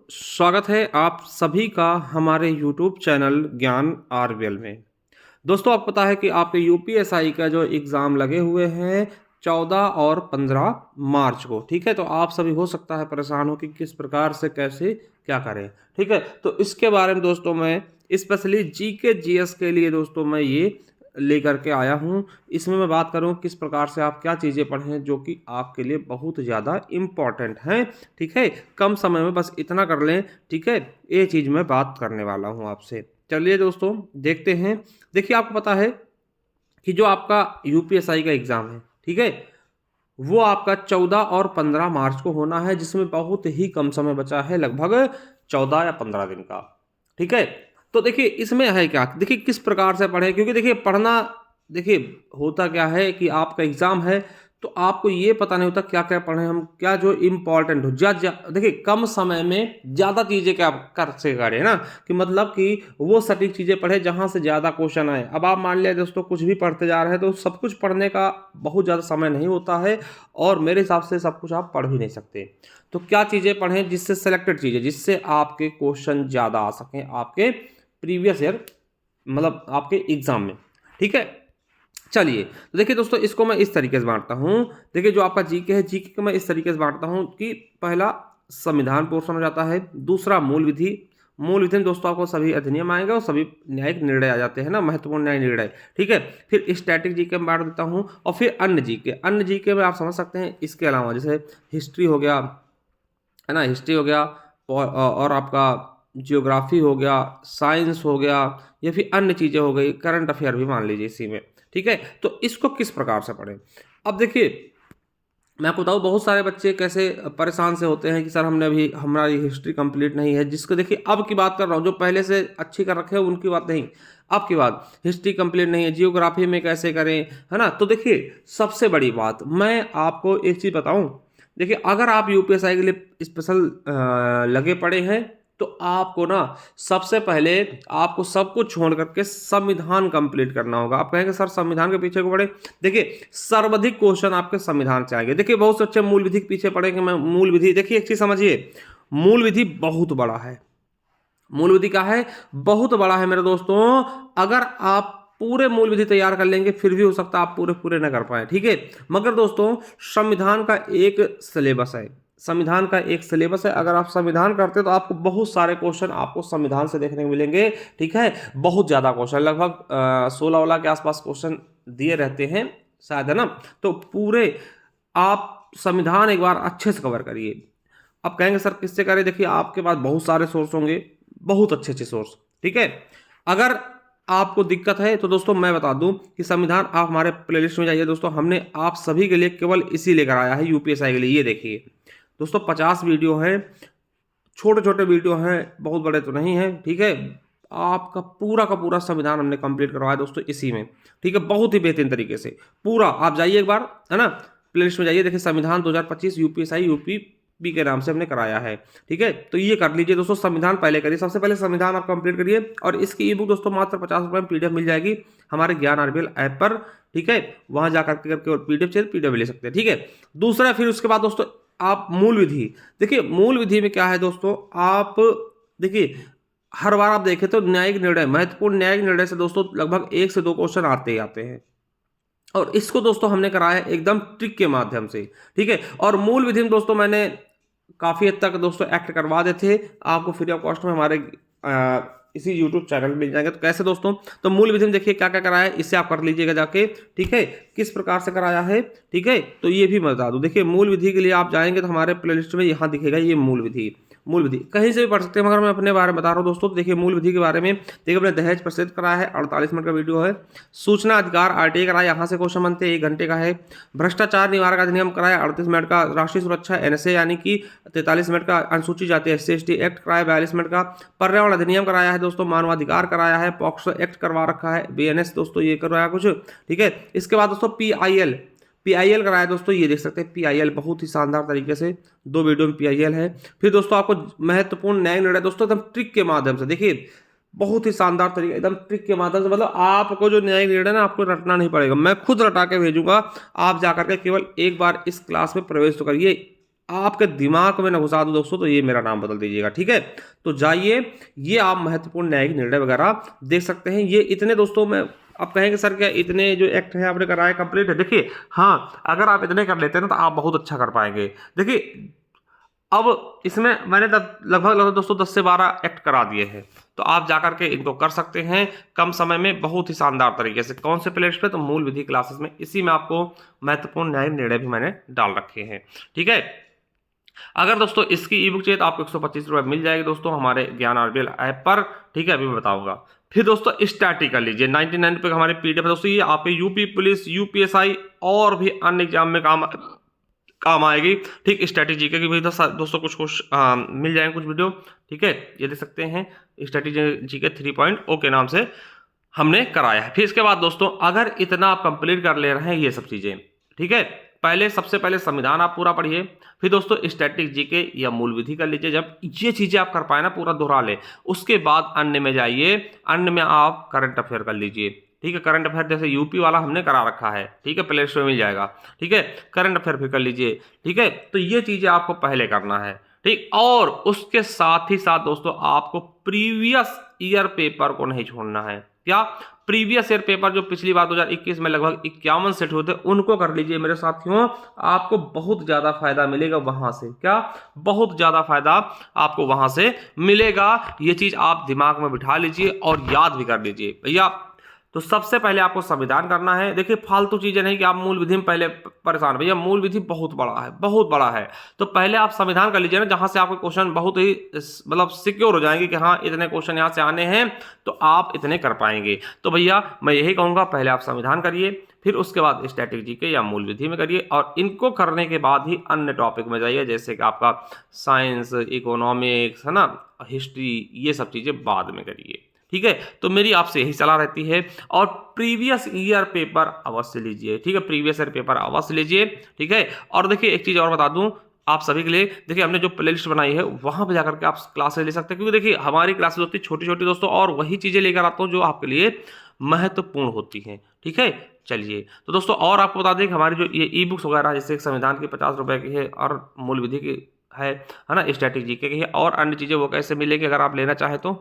स्वागत है आप सभी का हमारे YouTube चैनल ज्ञान आरबीएल में। दोस्तों, आपको पता है कि आपके यूपीएसआई का जो एग्ज़ाम लगे हुए हैं 14 और 15 मार्च को, ठीक है। तो आप सभी हो सकता है परेशान हो कि किस प्रकार से कैसे क्या करें, ठीक है। तो इसके बारे में दोस्तों मैं स्पेशली जीके जीएस के लिए दोस्तों मैं ये लेकर के आया हूँ। इसमें मैं बात करूँ किस प्रकार से आप क्या चीज़ें पढ़ें जो कि आपके लिए बहुत ज़्यादा इम्पॉर्टेंट हैं, ठीक है। कम समय में बस इतना कर लें, ठीक है। ये चीज़ मैं बात करने वाला हूँ आपसे। चलिए दोस्तों देखते हैं। देखिए, आपको पता है कि जो आपका यूपीएसआई का एग्ज़ाम है, ठीक है, वो आपका 14 और 15 मार्च को होना है, जिसमें बहुत ही कम समय बचा है, लगभग 14 या 15 दिन का, ठीक है। तो देखिए इसमें है क्या, देखिए किस प्रकार से पढ़ें, क्योंकि देखिए पढ़ना, देखिए होता क्या है कि आपका एग्ज़ाम है तो आपको ये पता नहीं होता क्या क्या पढ़ें हम, क्या जो इम्पोर्टेंट हो। देखिए कम समय में ज़्यादा चीज़ें क्या कर से करें ना, कि मतलब कि वो सटीक चीज़ें पढ़े जहाँ से ज़्यादा क्वेश्चन आए। अब आप मान लिया दोस्तों कुछ भी पढ़ते जा रहे हैं तो सब कुछ पढ़ने का बहुत ज़्यादा समय नहीं होता है, और मेरे हिसाब से सब कुछ आप पढ़ भी नहीं सकते। तो क्या चीज़ें पढ़ें जिससे सेलेक्टेड चीज़ें, जिससे आपके क्वेश्चन ज़्यादा आ सकें आपके प्रीवियस ईयर, मतलब आपके एग्ज़ाम में, ठीक है। चलिए, तो देखिए दोस्तों इसको मैं इस तरीके से बाँटता हूँ। देखिए जो आपका जीके है, जीके को मैं इस तरीके से बाँटता हूँ कि पहला संविधान पोर्शन हो जाता है, दूसरा मूल विधि। मूल विधि में दोस्तों आपको सभी अधिनियम आएँगे और सभी न्यायिक निर्णय आ जाते हैं ना, महत्वपूर्ण न्यायिक निर्णय, ठीक है। फिर स्टैटिक जीके में बाँट देता हूँ, और फिर अन्य जीके। अन्य जीके में आप समझ सकते हैं इसके अलावा जैसे हिस्ट्री हो गया, है ना, हिस्ट्री हो गया, और आपका जियोग्राफी हो गया, साइंस हो गया, या फिर अन्य चीज़ें हो गई, करंट अफेयर भी मान लीजिए इसी में, ठीक है। तो इसको किस प्रकार से पढ़ें। अब देखिए मैं आपको बताऊँ बहुत सारे बच्चे कैसे परेशान से होते हैं कि सर हमने अभी हमारी हिस्ट्री कंप्लीट नहीं है, जिसको देखिए अब की बात कर रहा हूँ, जो पहले से अच्छी कर रखे हैं उनकी बात नहीं, अब की बात, हिस्ट्री कंप्लीट नहीं है, जियोग्राफी में कैसे करें, है ना। तो देखिए सबसे बड़ी बात मैं आपको एक चीज़ बताऊँ। देखिए अगर आप यूपीएसआई के लिए स्पेशल लगे पड़े हैं तो आपको ना सबसे पहले आपको सब कुछ छोड़ करके संविधान कंप्लीट करना होगा। आप कहेंगे सर संविधान के पीछे को पढ़े, देखिए सर्वाधिक क्वेश्चन आपके संविधान से आएंगे। देखिए बहुत से अच्छे मूल विधि के पीछे पढ़ेंगे, मैं मूल विधि, देखिए एक चीज समझिए, मूल विधि बहुत बड़ा है। मूल विधि का है बहुत बड़ा है मेरे दोस्तों। अगर आप पूरे मूल विधि तैयार कर लेंगे फिर भी हो सकता है आप पूरे पूरे न कर पाए, ठीक है। मगर दोस्तों संविधान का एक सिलेबस है, संविधान का एक सिलेबस है। अगर आप संविधान करते हैं तो आपको बहुत सारे क्वेश्चन आपको संविधान से देखने को मिलेंगे, ठीक है। बहुत ज़्यादा क्वेश्चन, लगभग 16 के आसपास क्वेश्चन दिए रहते हैं शायद, है ना। तो पूरे आप संविधान एक बार अच्छे से कवर करिए। अब कहेंगे सर किससे करें, देखिए आपके पास बहुत सारे सोर्स होंगे, बहुत अच्छे अच्छे सोर्स, ठीक है। अगर आपको दिक्कत है तो दोस्तों मैं बता दूं कि संविधान, आप हमारे प्लेलिस्ट में जाइए दोस्तों, हमने आप सभी के लिए केवल इसी लेकर आया है यूपीएसआई के लिए। ये देखिए दोस्तों 50 वीडियो हैं, छोटे छोटे वीडियो हैं, बहुत बड़े तो नहीं हैं, ठीक है। आपका पूरा का पूरा संविधान हमने कंप्लीट करवाया दोस्तों इसी में, ठीक है। बहुत ही बेहतरीन तरीके से पूरा, आप जाइए एक बार, है ना, प्लेलिस्ट में जाइए, देखिए संविधान 2025 यूपीएसआई यूपी के नाम से हमने कराया है, ठीक है। तो ये कर लीजिए दोस्तों, संविधान पहले करिए, सबसे पहले संविधान आप कंप्लीट करिए। और इसकी ई बुक दोस्तों मात्र 50 रुपये में पीडीएफ मिल जाएगी हमारे ज्ञान आरबीएल ऐप पर, ठीक है। वहां जाकर करके पीडीएफ चाहिए पीडीएफ ले सकते हैं, ठीक है। दूसरा फिर उसके बाद दोस्तों आप मूल विधि, देखिए मूल विधि में क्या है दोस्तों, आप देखिए हर बार आप देखें तो न्यायिक निर्णय, महत्वपूर्ण न्यायिक निर्णय से दोस्तों लगभग 1 से 2 क्वेश्चन आते ही आते हैं, और इसको दोस्तों हमने कराया है एकदम ट्रिक के माध्यम से, ठीक है। और मूल विधि में दोस्तों मैंने काफ़ी हद तक दोस्तों एक्ट करवा देते, आपको फ्री ऑफ कॉस्ट में हमारे इसी यूट्यूब चैनल में मिल जाएंगे। तो कैसे दोस्तों, तो मूल विधि में देखिए क्या क्या कराया है, इससे आप कर लीजिएगा जाके, ठीक है, किस प्रकार से कराया है, ठीक है। तो ये भी मैं बता दूं, देखिए मूल विधि के लिए आप जाएंगे तो हमारे प्लेलिस्ट में यहाँ दिखेगा ये मूल विधि। मूल विधि कहीं से भी पढ़ सकते हैं, मगर मैं अपने बारे में बता रहा हूँ दोस्तों। तो देखिए मूल विधि के बारे में, देखिए अपने दहेज प्रसिद्ध कराया है, 48 मिनट का वीडियो है। सूचना अधिकार आरटीआई कराया, यहाँ से क्वेश्चन बनते हैं 1 घंटे का है। भ्रष्टाचार निवारक अधिनियम कराया 38 मिनट का। राष्ट्रीय सुरक्षा एनएसए यानी कि 43 मिनट का। अनुसूचित जाति एससी एसटी एक्ट कराया 42 मिनट का। पर्यावरण अधिनियम कराया है दोस्तों, मानवाधिकार कराया है, पॉक्सो एक्ट करवा रखा है, बीएनएस दोस्तों ये करवाया कुछ, ठीक है। इसके बाद दोस्तों पीआईएल कराया दोस्तों, ये देख सकते हैं पीआईएल बहुत ही शानदार तरीके से 2 वीडियो में पीआईएल है। फिर दोस्तों आपको महत्वपूर्ण न्यायिक निर्णय दोस्तों एकदम ट्रिक के माध्यम से, देखिए बहुत ही शानदार तरीके, एकदम ट्रिक के माध्यम से, मतलब आपको जो न्यायिक निर्णय ना आपको रटना नहीं पड़ेगा, मैं खुद रटा के भेजूंगा। आप जाकर के केवल एक बार इस क्लास में प्रवेश तो करिए, आपके दिमाग में ना घुसा दो दोस्तों, तो ये मेरा नाम बदल दीजिएगा, ठीक है। तो जाइए, ये आप महत्वपूर्ण न्यायिक निर्णय वगैरह देख सकते हैं। ये इतने दोस्तों में आप कहेंगे सर क्या इतने जो एक्ट हैं आपने कराए कंप्लीट है? देखिए हाँ, अगर आप इतने कर लेते हैं ना तो आप बहुत अच्छा कर पाएंगे। देखिए अब इसमें मैंने लगभग दोस्तों 10 से 12 एक्ट करा दिए हैं, तो आप जाकर के इनको कर सकते हैं कम समय में बहुत ही शानदार तरीके से। कौन से प्लेलिस्ट पे? तो मूल विधि क्लासेस में, इसी में आपको महत्वपूर्ण न्यायिक निर्णय भी मैंने डाल रखे हैं, ठीक है। अगर दोस्तों इसकी ई बुक चाहिए तो आपको 125 रुपये मिल जाएगी दोस्तों हमारे ज्ञान आरबीएल ऐप पर, ठीक है, अभी मैं बताऊंगा। फिर दोस्तों स्टैटिक कर लीजिए, 99 रुपये का हमारे पीडीएफ है दोस्तों, ये आपके यूपी पुलिस, यूपीएसआई और भी अन्य एग्जाम में काम आएगी, ठीक। स्ट्रेटेजी के भी दोस्तों कुछ मिल जाएंगे कुछ वीडियो, ठीक है, ये देख सकते हैं। स्ट्रेटेजी के 3.0 के नाम से हमने कराया है। फिर इसके बाद दोस्तों अगर इतना आप कंप्लीट कर ले रहे हैं ये सब चीजें, ठीक है, सबसे पहले संविधान आप पूरा पढ़िए, फिर दोस्तों स्टैटिक जीके या मूल विधि कर लीजिए। जब ये चीजें आप कर पाए ना, पूरा दोहरा ले, उसके बाद अन्य में जाइए, अन्य में आप करंट अफेयर कर लीजिए, ठीक है। करंट अफेयर जैसे यूपी वाला हमने करा रखा है, ठीक है, प्ले स्टोर में मिल जाएगा, ठीक है। करंट अफेयर फिर कर लीजिए, ठीक है। तो ये चीजें आपको पहले करना है, ठीक। और उसके साथ ही साथ दोस्तों आपको प्रीवियस ईयर पेपर को नहीं छोड़ना है। क्या? प्रीवियस ईयर पेपर जो पिछली बार 2021 में लगभग 51 सेट हुए थे उनको कर लीजिए मेरे साथियों, आपको बहुत ज्यादा फायदा मिलेगा वहां से। क्या? बहुत ज्यादा फायदा आपको वहां से मिलेगा। ये चीज आप दिमाग में बिठा लीजिए और याद भी कर लीजिए भैया। तो सबसे पहले आपको संविधान करना है। देखिए फालतू चीजें नहीं कि आप मूल विधि में पहले परेशान, भैया मूल विधि बहुत बड़ा है, बहुत बड़ा है। तो पहले आप संविधान कर लीजिए ना, जहां से आपके क्वेश्चन बहुत ही मतलब सिक्योर हो जाएंगे कि हाँ इतने क्वेश्चन यहाँ से आने हैं तो आप इतने कर पाएंगे। तो भैया मैं यही कहूंगा, पहले आप संविधान करिए, फिर उसके बाद स्टैटिक जीके या मूल विधि में करिए, और इनको करने के बाद ही अन्य टॉपिक में जाइए, जैसे कि आपका साइंस, इकोनॉमिक्स है ना, हिस्ट्री, ये सब चीजें बाद में करिए, ठीक है। तो मेरी आपसे यही सलाह रहती है। और प्रीवियस ईयर पेपर अवश्य लीजिए, ठीक है, प्रीवियस ईयर पेपर अवश्य लीजिए, ठीक है। और देखिए एक चीज और बता दूं आप सभी के लिए, देखिए हमने जो प्लेलिस्ट बनाई है वहां पर जाकर के आप क्लासेस ले सकते हैं, क्योंकि देखिए हमारी क्लासेस होती है छोटी छोटी दोस्तों, और वही चीजें लेकर आता हूं जो आपके लिए महत्वपूर्ण होती हैं, ठीक है। चलिए तो दोस्तों और आपको बता दें कि हमारी जो ये ई बुक्स वगैरह जैसे संविधान की 50 रुपए की है और मूल विधि की है ना, स्टैटिक जीके की है, और अन्य चीजें वो कैसे मिलेगी अगर आप लेना चाहें तो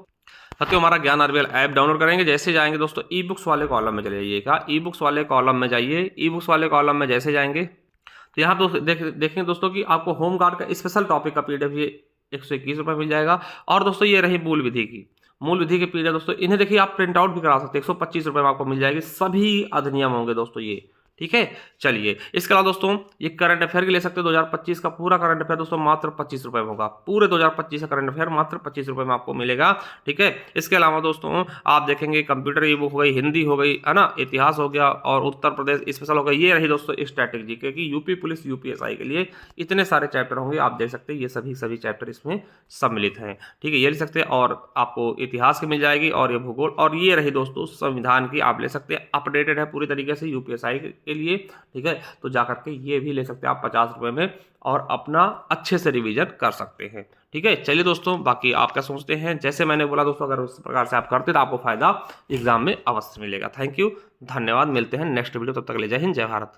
साथियों हमारा ज्ञान आरबीएल ऐप डाउनलोड करेंगे। जैसे जाएंगे दोस्तों ई बुक्स वाले कॉलम में चले जाइएगा, ई बुक्स वाले कॉलम में जाइए। ई बुक्स वाले कॉलम में जैसे जाएंगे तो यहाँ दोस्तों देखेंगे दोस्तों कि आपको होम गार्ड का स्पेशल टॉपिक का पीडीएफ ये 121 रुपये मिल जाएगा। और दोस्तों ये रही मूल विधि की, मूल विधि के पीडीएफ दोस्तों, इन्हें देखिए आप प्रिंट आउट भी करा सकते हैं, 125 रुपये में आपको मिल जाएगी। सभी अधिनियम होंगे दोस्तों ये, ठीक है। चलिए इसके अलावा दोस्तों ये करंट अफेयर के ले सकते हैं, 2025 का पूरा करंट अफेयर दोस्तों मात्र 25 रुपये में होगा। पूरे 2025 का करंट अफेयर मात्र 25 रुपये में आपको मिलेगा, ठीक है। इसके अलावा दोस्तों आप देखेंगे कंप्यूटर ई बुक हो गई, हिंदी हो गई है ना, इतिहास हो गया, और उत्तर प्रदेश स्पेशल हो गया। ये रही दोस्तों स्ट्रैटेजी जीके की, यूपी पुलिस यूपीएसआई के लिए इतने सारे चैप्टर होंगे, आप देख सकते हैं ये सभी चैप्टर इसमें सम्मिलित हैं, ठीक है, ये ले सकते हैं। और आपको इतिहास की मिल जाएगी, और ये भूगोल, और ये रही दोस्तों संविधान की, आप ले सकते हैं, अपडेटेड है पूरी तरीके से यूपीएसआई के लिए, ठीक है। तो जाकर के ये भी ले सकते हैं आप 50 रुपये में, और अपना अच्छे से रिवीजन कर सकते हैं, ठीक है। चलिए दोस्तों बाकी आप क्या सोचते हैं, जैसे मैंने बोला दोस्तों अगर उस प्रकार से आप करते तो आपको फायदा एग्जाम में अवश्य मिलेगा। थैंक यू, धन्यवाद, मिलते हैं नेक्स्ट वीडियो, तब तक ले जय हिंद, जय भारत।